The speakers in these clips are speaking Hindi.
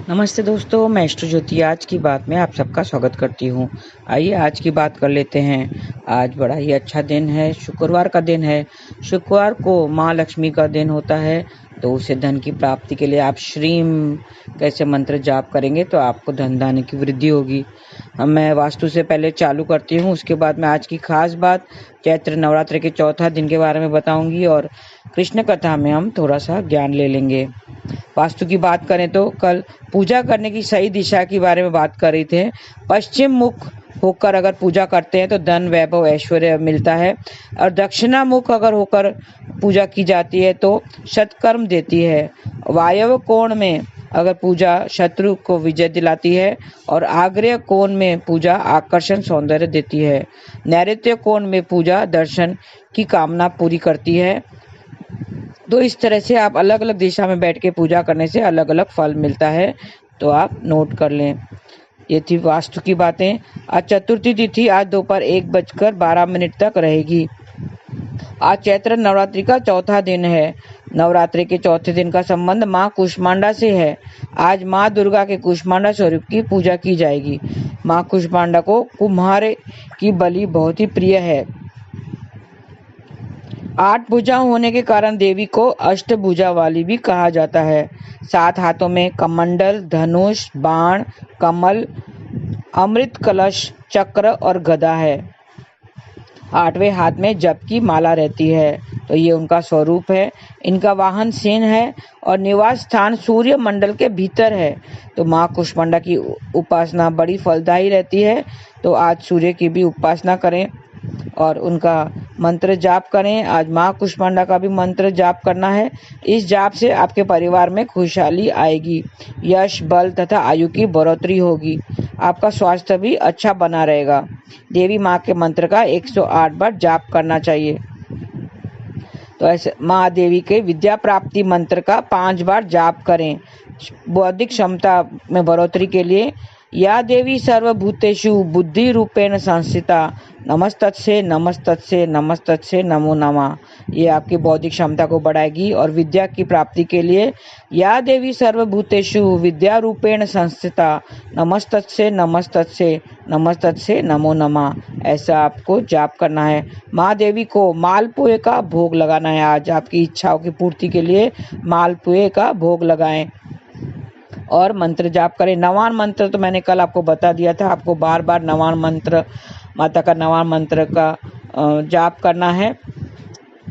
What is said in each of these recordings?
नमस्ते दोस्तों, मैं अष्ट ज्योति आज की बात में आप सबका स्वागत करती हूँ। आइए आज की बात कर लेते हैं। आज बड़ा ही अच्छा दिन है, शुक्रवार का दिन है। शुक्रवार को माँ लक्ष्मी का दिन होता है, तो उसे धन की प्राप्ति के लिए आप श्रीम कैसे मंत्र जाप करेंगे तो आपको धन धान्य की वृद्धि होगी। मैं वास्तु से पहले चालू करती हूँ, उसके बाद मैं आज की खास बात चैत्र नवरात्र के चौथा दिन के बारे में बताऊंगी और कृष्ण कथा में हम थोड़ा सा ज्ञान ले लेंगे। वास्तु की बात करें तो कल पूजा करने की सही दिशा के बारे में बात कर रही थे। पश्चिम मुख होकर अगर पूजा करते हैं तो धन वैभव ऐश्वर्य मिलता है, और दक्षिणामुख अगर होकर पूजा की जाती है तो सत्कर्म देती है। वायव्य कोण में अगर पूजा शत्रु को विजय दिलाती है, और आग्नेय कोण में पूजा आकर्षण सौंदर्य देती है। नैऋत्य कोण में पूजा दर्शन की कामना पूरी करती है। तो इस तरह से आप अलग अलग दिशा में बैठ के पूजा करने से अलग अलग फल मिलता है, तो आप नोट कर लें। ये थी वास्तु की बातें। आज चतुर्थी तिथि आज दोपहर 1:12 तक रहेगी। आज चैत्र नवरात्रि का चौथा दिन है। नवरात्रि के चौथे दिन का संबंध माँ कुष्मांडा से है। आज माँ दुर्गा के कुष्मांडा स्वरूप की पूजा की जाएगी। माँ कुष्मांडा को कुम्हार की बलि बहुत ही प्रिय है। 8 भुजाएं होने के कारण देवी को अष्टभुजा वाली भी कहा जाता है। 7 हाथों में कमंडल, धनुष, बाण, कमल, अमृत कलश, चक्र और गदा है। 8वें हाथ में जप की माला रहती है, तो ये उनका स्वरूप है। इनका वाहन सिंह है और निवास स्थान सूर्य मंडल के भीतर है। तो माँ कुष्मांडा की उपासना बड़ी फलदायी रहती है। तो आज सूर्य की भी उपासना करें और उनका मंत्र जाप करें। आज माँ कुष्मांडा का भी मंत्र जाप करना है। इस जाप से आपके परिवार में खुशहाली आएगी, यश, बल तथा आयु की बढ़ोतरी होगी। आपका स्वास्थ्य भी अच्छा बना रहेगा। देवी माँ के मंत्र का 108 बार जाप करना चाहिए। तो ऐसे माँ देवी के विद्या प्राप्ति मंत्र का 5 बार जाप करें। बौद्धिक क्षमता में बढ़ोतरी के लिए या देवी सर्वभूतेषु बुद्धि रूपेण संस्थिता नमस्तस्यै नमस्तस्यै नमस्तस्यै नमो नमः। ये आपकी बौद्धिक क्षमता को बढ़ाएगी। और विद्या की प्राप्ति के लिए या देवी सर्वभूतेषु विद्या रूपेण संस्थिता नमस्तस्यै नमस्तस्यै नमस्तस्यै नमो नमः। ऐसा आपको जाप करना है। माँ देवी को मालपुए का भोग लगाना है। आज आपकी इच्छाओं की पूर्ति के लिए मालपुए का भोग लगाएं और मंत्र जाप करें। नवान मंत्र तो मैंने कल आपको बता दिया था। आपको बार बार नवान मंत्र, माता का नवान मंत्र का जाप करना है।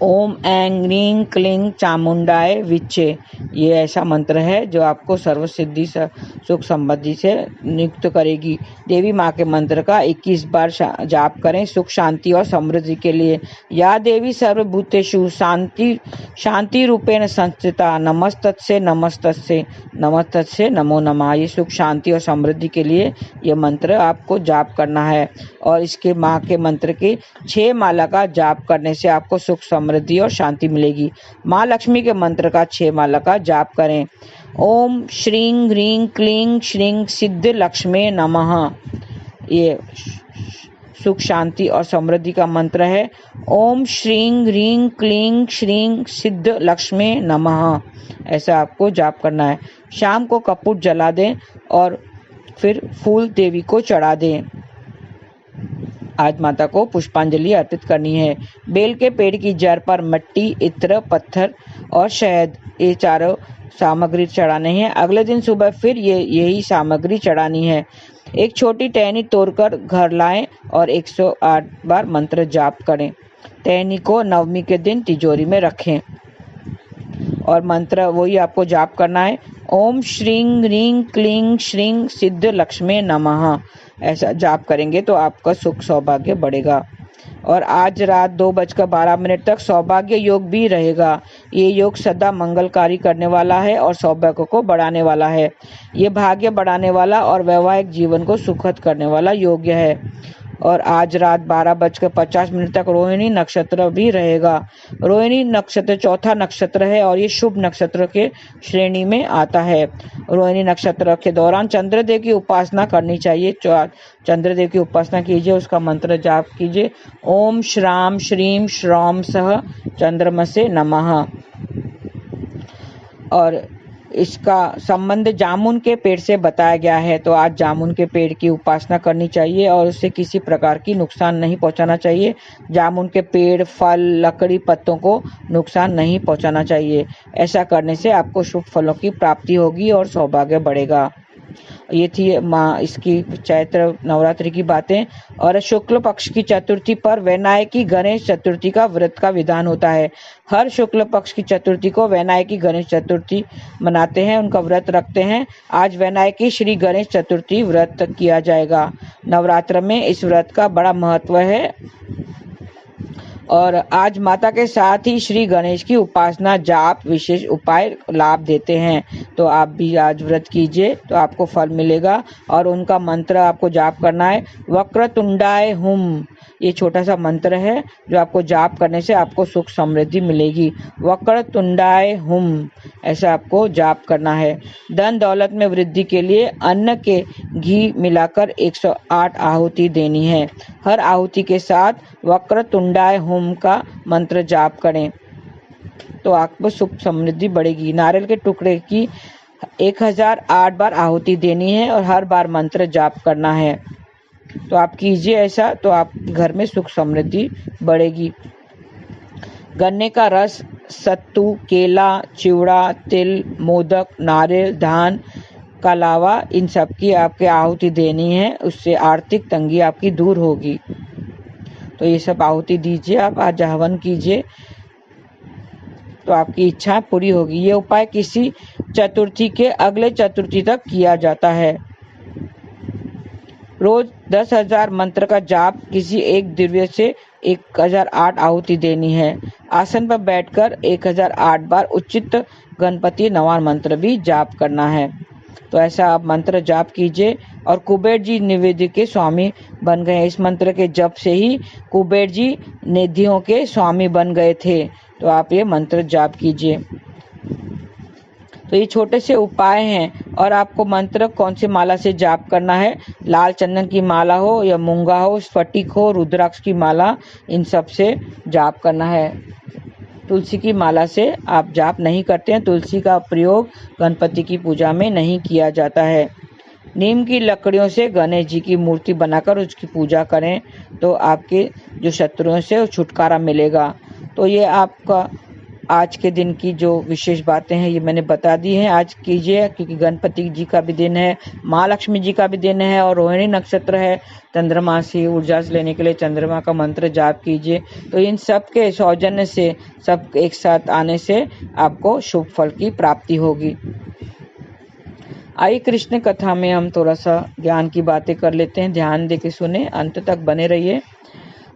ओम ऐं ह्रीं क्लीं चामुंडाय विच्चे, ये ऐसा मंत्र है जो आपको सर्व सिद्धि सुख समृद्धि से नियुक्त करेगी। देवी माँ के मंत्र का 21 बार जाप करें सुख शांति और समृद्धि के लिए। या देवी सर्वभूतेषु शांति रूपेण संस्थिता नमस्तस्यै नमस्तस्यै नमस्तस्यै नमो नमः। ये सुख शांति और समृद्धि के लिए ये मंत्र आपको जाप करना है। और इसके माँ के मंत्र की 6 माला का जाप करने से आपको सुख समृद्धि और शांति मिलेगी। माँ लक्ष्मी के मंत्र का 6 माला का जाप करें। ओम श्रीं ह्रीं क्लीं श्रीं सिद्ध लक्ष्मी नमः। ये सुख शांति और समृद्धि का मंत्र है। ओम श्रीं ह्रीं क्लीं श्रीं सिद्ध लक्ष्मी नमः। ऐसा आपको जाप करना है। शाम को कपूर जला दें और फिर फूल देवी को चढ़ा दें। आज माता को पुष्पांजलि अर्पित करनी है। बेल के पेड़ की जड़ पर मिट्टी, इत्र, पत्थर और शहद, ये चारों सामग्री चढ़ाने हैं। अगले दिन सुबह फिर यही सामग्री चढ़ानी है। एक छोटी टहनी तोड़कर घर लाएं और 108 बार मंत्र जाप करें। टहनी को नवमी के दिन तिजोरी में रखें और मंत्र वही आपको जाप करना है। ओम श्रीं ह्रीं क्लीं श्रीं सिद्ध लक्ष्मी नमः। ऐसा जाप करेंगे तो आपका सुख सौभाग्य बढ़ेगा। और आज रात 2:12 तक सौभाग्य योग भी रहेगा। ये योग सदा मंगलकारी करने वाला है और सौभाग्य को बढ़ाने वाला है। ये भाग्य बढ़ाने वाला और वैवाहिक जीवन को सुखद करने वाला योग है। और आज रात 12:50 तक रोहिणी नक्षत्र भी रहेगा। रोहिणी नक्षत्र चौथा नक्षत्र है और ये शुभ नक्षत्र के श्रेणी में आता है। रोहिणी नक्षत्र के दौरान चंद्रदेव की उपासना करनी चाहिए। चंद्रदेव की उपासना कीजिए, उसका मंत्र जाप कीजिए। ओम श्राम श्रीम श्रौम सह चंद्रमसे नमः। और इसका संबंध जामुन के पेड़ से बताया गया है। तो आज जामुन के पेड़ की उपासना करनी चाहिए और उससे किसी प्रकार की नुकसान नहीं पहुंचाना चाहिए। जामुन के पेड़, फल, लकड़ी, पत्तों को नुकसान नहीं पहुंचाना चाहिए। ऐसा करने से आपको शुभ फलों की प्राप्ति होगी और सौभाग्य बढ़ेगा। ये थी माँ इसकी चैत्र नवरात्रि की बातें। और शुक्ल पक्ष की चतुर्थी पर वैनायकी गणेश चतुर्थी का व्रत का विधान होता है। हर शुक्ल पक्ष की चतुर्थी को वैनायकी गणेश चतुर्थी मनाते हैं, उनका व्रत रखते हैं। आज वैनायकी श्री गणेश चतुर्थी व्रत किया जाएगा। नवरात्र में इस व्रत का बड़ा महत्व है और आज माता के साथ ही श्री गणेश की उपासना, जाप, विशेष उपाय लाभ देते हैं। तो आप भी आज व्रत कीजिए तो आपको फल मिलेगा। और उनका मंत्र आपको जाप करना है, वक्रतुंडाय हुम। ये छोटा सा मंत्र है जो आपको जाप करने से आपको सुख समृद्धि मिलेगी। वक्रतुंडाय हुम, ऐसा आपको जाप करना है। धन दौलत में वृद्धि के लिए अन्न के घी मिलाकर 108 आहुति देनी है। हर आहुति के साथ वक्रतुंडाय हुम का मंत्र जाप करें तो आपको सुख समृद्धि बढ़ेगी। नारियल के टुकड़े की 1008 बार आहुति देनी है और हर बार मंत्र जाप करना है। तो आप कीजिए ऐसा, तो आप घर में सुख समृद्धि बढ़ेगी। गन्ने का रस, सत्तू, केला, चिवड़ा, तिल, मोदक, नारियल, धान का लावा, इन सब की आपके आहुति देनी है। उससे आर्थिक तंगी आपकी दूर होगी। तो ये सब आहुति दीजिए, आप आज हवन कीजिए तो आपकी इच्छा पूरी होगी। ये उपाय किसी चतुर्थी के अगले चतुर्थी तक किया जाता है। रोज 10,000 मंत्र का जाप, किसी एक दिव्य से 1008 आहुति देनी है। आसन पर बैठकर 1008 बार उचित गणपति नवार मंत्र भी जाप करना है। तो ऐसा आप मंत्र जाप कीजिए। और कुबेर जी निवेद्य के स्वामी बन गए। इस मंत्र के जप से ही कुबेर जी निधियों के स्वामी बन गए थे। तो आप ये मंत्र जाप कीजिए। तो ये छोटे से उपाय हैं। और आपको मंत्र कौन सी माला से जाप करना है, लाल चंदन की माला हो या मूंगा हो, स्फटिक हो, रुद्राक्ष की माला, इन सब से जाप करना है। तुलसी की माला से आप जाप नहीं करते हैं। तुलसी का प्रयोग गणपति की पूजा में नहीं किया जाता है। नीम की लकड़ियों से गणेश जी की मूर्ति बनाकर उसकी पूजा करें तो आपके जो शत्रुओं से छुटकारा मिलेगा। तो ये आपका आज के दिन की जो विशेष बातें हैं ये मैंने बता दी हैं। आज कीजिए क्योंकि गणपति जी का भी दिन है, माँ लक्ष्मी जी का भी दिन है और रोहिणी नक्षत्र है। चंद्रमा से ऊर्जा से लेने के लिए चंद्रमा का मंत्र जाप कीजिए। तो इन सब के सौजन्य से, सब एक साथ आने से आपको शुभ फल की प्राप्ति होगी। आइए कृष्ण कथा में हम थोड़ा सा ज्ञान की बातें कर लेते हैं। ध्यान देके सुने, अंत तक बने रहिए।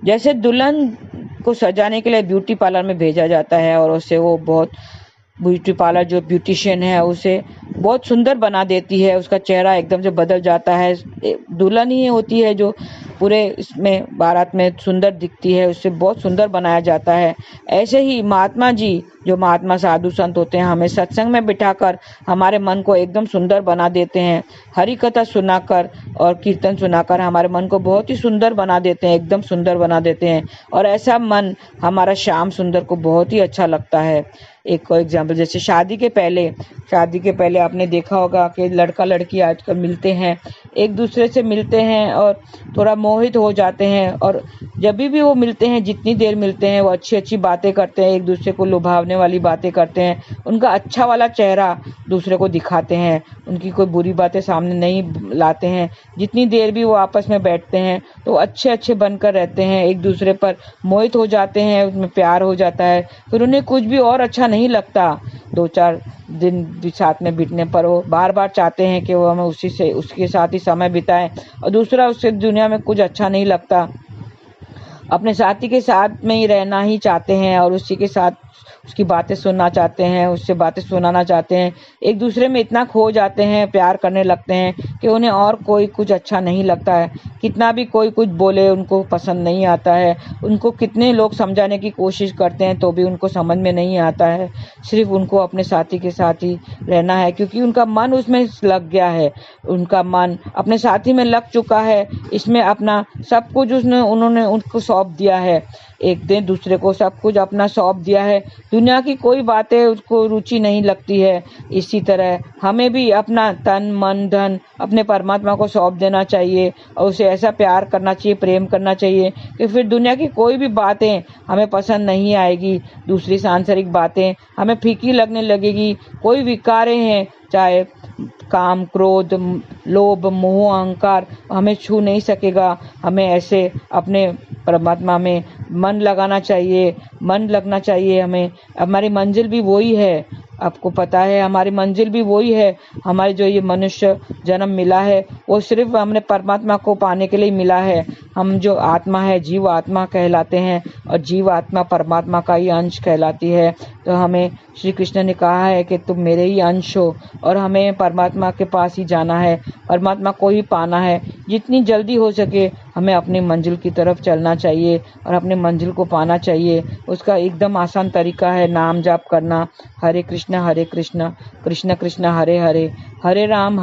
जैसे दुल्हन को सजाने के लिए ब्यूटी पार्लर में भेजा जाता है और उसे वो बहुत ब्यूटी पार्लर जो ब्यूटिशियन है उसे बहुत सुंदर बना देती है, उसका चेहरा एकदम से बदल जाता है। दुल्हन ही होती है जो पूरे इसमें बारात में सुंदर दिखती है, उससे बहुत सुंदर बनाया जाता है। ऐसे ही महात्मा जी, जो महात्मा साधु संत होते हैं, हमें सत्संग में बिठाकर हमारे मन को एकदम सुंदर बना देते हैं। हरि कथा सुनाकर और कीर्तन सुनाकर हमारे मन को बहुत ही सुंदर बना देते हैं, एकदम सुंदर बना देते हैं। और ऐसा मन हमारा श्याम सुंदर को बहुत ही अच्छा लगता है। एक एग्जाम्पल, जैसे शादी के पहले आपने देखा होगा कि लड़का लड़की आजकल मिलते हैं, एक दूसरे से मिलते हैं और थोड़ा मोहित हो जाते हैं। और जब भी वो मिलते हैं, जितनी देर मिलते हैं, वो अच्छी अच्छी बातें करते हैं, एक दूसरे को लुभावने वाली बातें करते हैं, उनका अच्छा वाला चेहरा दूसरे को दिखाते हैं, उनकी कोई बुरी बातें सामने नहीं लाते हैं। जितनी देर भी वो आपस में बैठते हैं तो अच्छे अच्छे बनकर रहते हैं, एक दूसरे पर मोहित हो जाते हैं, उसमें प्यार हो जाता है। फिर उन्हें कुछ भी और अच्छा नहीं लगता। 2-4 दिन भी साथ में बीतने पर वो बार बार चाहते हैं कि वो हमें उसके साथ ही समय बिताएं। और दूसरा, उससे दुनिया में कुछ अच्छा नहीं लगता, अपने साथी के साथ में ही रहना ही चाहते हैं और उसी के साथ उसकी बातें सुनना चाहते हैं, उससे बातें सुनाना चाहते हैं। एक दूसरे में इतना खो जाते हैं, प्यार करने लगते हैं कि उन्हें और कोई कुछ अच्छा नहीं लगता है। कितना भी कोई कुछ बोले उनको पसंद नहीं आता है। उनको कितने लोग समझाने की कोशिश करते हैं तो भी उनको समझ में नहीं आता है। सिर्फ उनको अपने साथी के साथ ही रहना है क्योंकि उनका मन उसमें लग गया है। उनका मन अपने साथी में लग चुका है, इसमें अपना सब कुछ उन्होंने उनको सौंप दिया है। एक दिन दूसरे को सब कुछ अपना सौंप दिया है, दुनिया की कोई बातें उसको रुचि नहीं लगती है। इसी तरह हमें भी अपना तन मन धन अपने परमात्मा को सौंप देना चाहिए और उसे ऐसा प्यार करना चाहिए, प्रेम करना चाहिए कि फिर दुनिया की कोई भी बातें हमें पसंद नहीं आएगी, दूसरी सांसारिक बातें हमें फीकी लगने लगेगी। कोई विकारें हैं, चाहे काम क्रोध लोभ मोह अहंकार, हमें छू नहीं सकेगा। हमें ऐसे अपने परमात्मा में मन लगाना चाहिए, मन लगना चाहिए हमें। हमारी मंजिल भी वही है, आपको पता है हमारी मंजिल भी वही है। हमारी जो ये मनुष्य जन्म मिला है वो सिर्फ हमने परमात्मा को पाने के लिए मिला है। हम जो आत्मा है जीव आत्मा कहलाते हैं और जीव आत्मा परमात्मा का ही अंश कहलाती है। तो हमें श्री कृष्ण ने कहा है कि तुम मेरे ही अंश हो और हमें परमात्मा के पास ही जाना है, परमात्मा को ही पाना है। जितनी जल्दी हो सके हमें अपनी मंजिल की तरफ चलना चाहिए और अपनी मंजिल को पाना चाहिए। उसका एकदम आसान तरीका है नाम जाप करना, हरे कृष्ण कृष्ण कृष्ण हरे हरे, हरे राम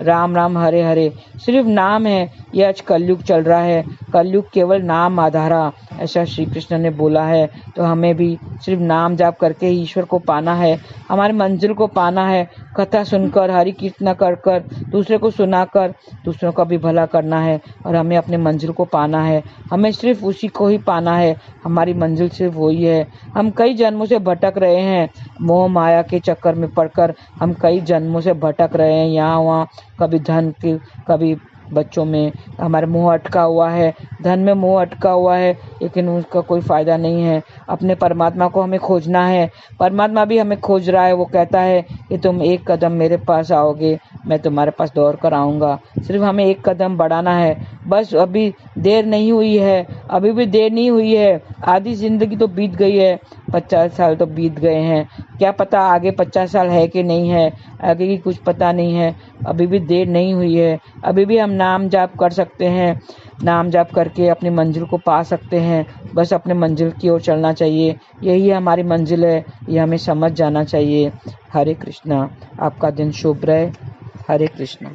राम राम हरे हरे। सिर्फ नाम है, ये आज कलयुग चल रहा है, कलयुग केवल नाम आधारा, ऐसा श्री कृष्ण ने बोला है। तो हमें भी सिर्फ नाम जाप करके ही ईश्वर को पाना है, हमारी मंजिल को पाना है। कथा सुनकर हरि कीर्तन कर कर दूसरे को सुनाकर दूसरों का भी भला करना है और हमें अपने मंजिल को पाना है। हमें सिर्फ उसी को ही पाना है, हमारी मंजिल सिर्फ वही है। हम कई जन्मों से भटक रहे हैं, मोह माया के चक्कर में पड़कर हम कई जन्मों से भटक रहे हैं, यहाँ वहाँ, कभी धन की कभी बच्चों में हमारे मुंह अटका हुआ है, धन में मुंह अटका हुआ है, लेकिन उसका कोई फायदा नहीं है। अपने परमात्मा को हमें खोजना है, परमात्मा भी हमें खोज रहा है। वो कहता है कि तुम एक कदम मेरे पास आओगे, मैं तुम्हारे पास दौड़ कर आऊँगा। सिर्फ हमें एक कदम बढ़ाना है, बस अभी देर नहीं हुई है, अभी भी देर नहीं हुई है। आधी जिंदगी तो बीत गई है, 50 साल तो बीत गए हैं, क्या पता आगे 50 साल है कि नहीं है, आगे की कुछ पता नहीं है। अभी भी देर नहीं हुई है, अभी भी हम नाम जाप कर सकते हैं, नाम जाप करके अपनी मंजिल को पा सकते हैं। बस अपने मंजिल की ओर चलना चाहिए, यही हमारी मंजिल है, ये हमें समझ जाना चाहिए। हरे कृष्णा, आपका दिन शुभ रहे। हरे कृष्णा।